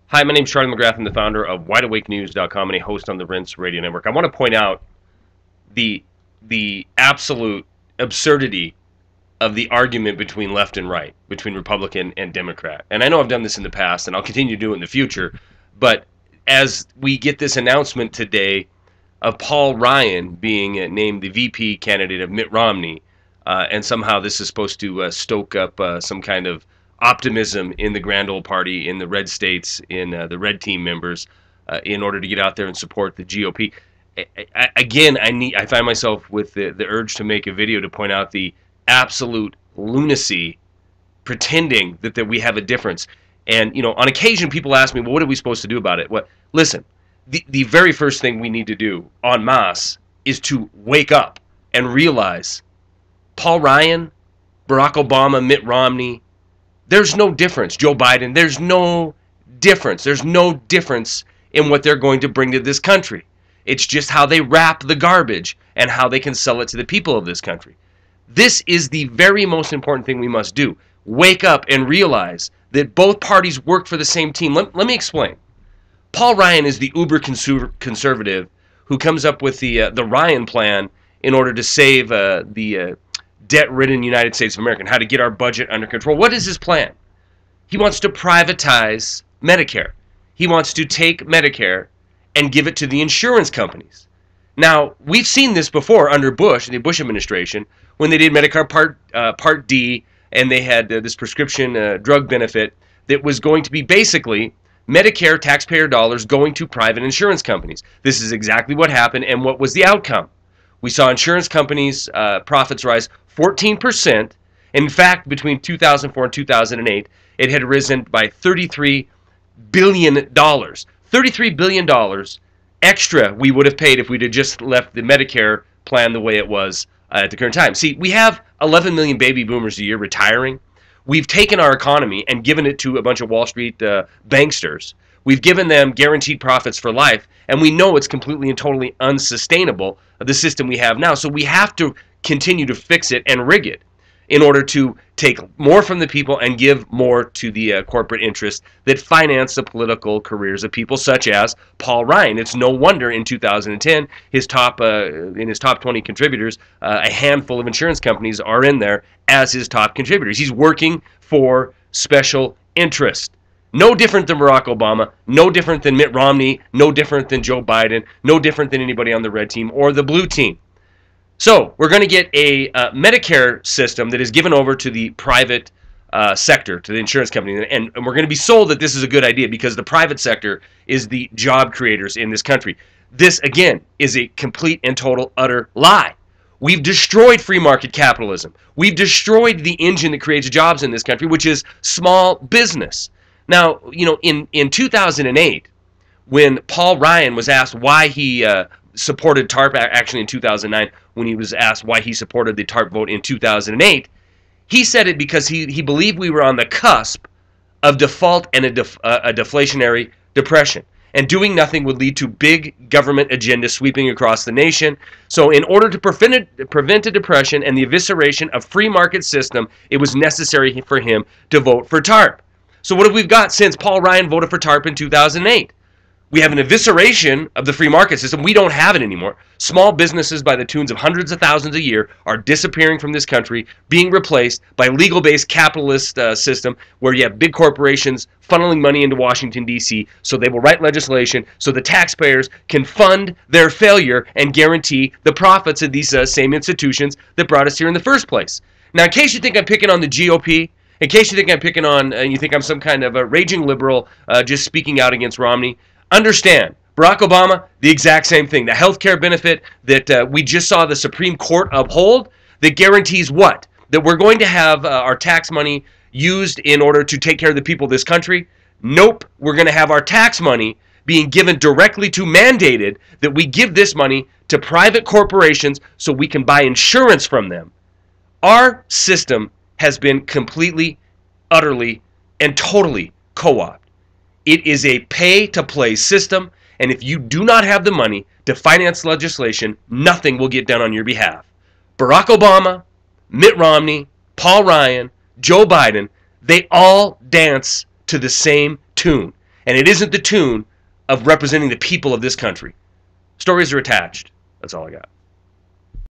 Hi, my name is Charlie McGrath. I'm the founder of WideAwakeNews.com and a host on the Rinse Radio Network. I want to point out the absolute absurdity of the argument between left and right, between Republican and Democrat. And I know I've done this in the past, and I'll continue to do it in the future. But as we get this announcement today of Paul Ryan being named the VP candidate of Mitt Romney, and somehow this is supposed to stoke up some kind of optimism in the grand old party, in the red states, in the red team members, in order to get out there and support the GOP. I find myself with the urge to make a video to point out the absolute lunacy pretending that we have a difference. And, on occasion people ask me, well, what are we supposed to do about it? Well, listen, the very first thing we need to do en masse is to wake up and realize Paul Ryan, Barack Obama, Mitt Romney, there's no difference. Joe Biden, there's no difference. There's no difference in what they're going to bring to this country. It's just how they wrap the garbage and how they can sell it to the people of this country. This is the very most important thing we must do. Wake up and realize that both parties work for the same team. Let me explain. Paul Ryan is the uber conservative who comes up with the Ryan plan in order to save the debt-ridden United States of America and how to get our budget under control. What is his plan? He wants to privatize Medicare. He wants to take Medicare and give it to the insurance companies. Now, we've seen this before under Bush, the Bush administration, when they did Medicare Part D, and they had this prescription drug benefit that was going to be basically Medicare taxpayer dollars going to private insurance companies. This is exactly what happened, and what was the outcome? We saw insurance companies' profits rise 14%. In fact, between 2004 and 2008, it had risen by $33 billion. $33 billion extra we would have paid if we'd have just left the Medicare plan the way it was at the current time. See, we have 11 million baby boomers a year retiring. We've taken our economy and given it to a bunch of Wall Street banksters. We've given them guaranteed profits for life, and we know it's completely and totally unsustainable, the system we have now. So we have to continue to fix it and rig it in order to take more from the people and give more to the corporate interests that finance the political careers of people such as Paul Ryan. It's no wonder in 2010, his top 20 contributors, a handful of insurance companies are in there as his top contributors. He's working for special interest. No different than Barack Obama, no different than Mitt Romney, no different than Joe Biden, no different than anybody on the red team or the blue team. So we're going to get a Medicare system that is given over to the private sector, to the insurance company, and we're going to be sold that this is a good idea because the private sector is the job creators in this country. This, again, is a complete and total utter lie. We've destroyed free market capitalism. We've destroyed the engine that creates jobs in this country, which is small business. Now, in 2008, when Paul Ryan was asked why he supported TARP, actually in 2009, when he was asked why he supported the TARP vote in 2008, he said it because he believed we were on the cusp of default and a deflationary depression. And doing nothing would lead to big government agenda sweeping across the nation. So in order to prevent a depression and the evisceration of free market system, it was necessary for him to vote for TARP. So what have we got since Paul Ryan voted for TARP in 2008? We have an evisceration of the free market system. We don't have it anymore. Small businesses by the tunes of hundreds of thousands a year are disappearing from this country, being replaced by legal-based capitalist system where you have big corporations funneling money into Washington, D.C., so they will write legislation so the taxpayers can fund their failure and guarantee the profits of these same institutions that brought us here in the first place. Now, in case you think I'm picking on the GOP, in case you think I'm picking on, and you think I'm some kind of a raging liberal just speaking out against Romney, understand, Barack Obama, the exact same thing. The health care benefit that we just saw the Supreme Court uphold that guarantees what? That we're going to have our tax money used in order to take care of the people of this country? Nope. We're going to have our tax money being given directly to mandated that we give this money to private corporations so we can buy insurance from them. Our system has been completely, utterly, and totally co-opted. It is a pay-to-play system, and if you do not have the money to finance legislation, nothing will get done on your behalf. Barack Obama, Mitt Romney, Paul Ryan, Joe Biden, they all dance to the same tune. And it isn't the tune of representing the people of this country. Stories are attached. That's all I got.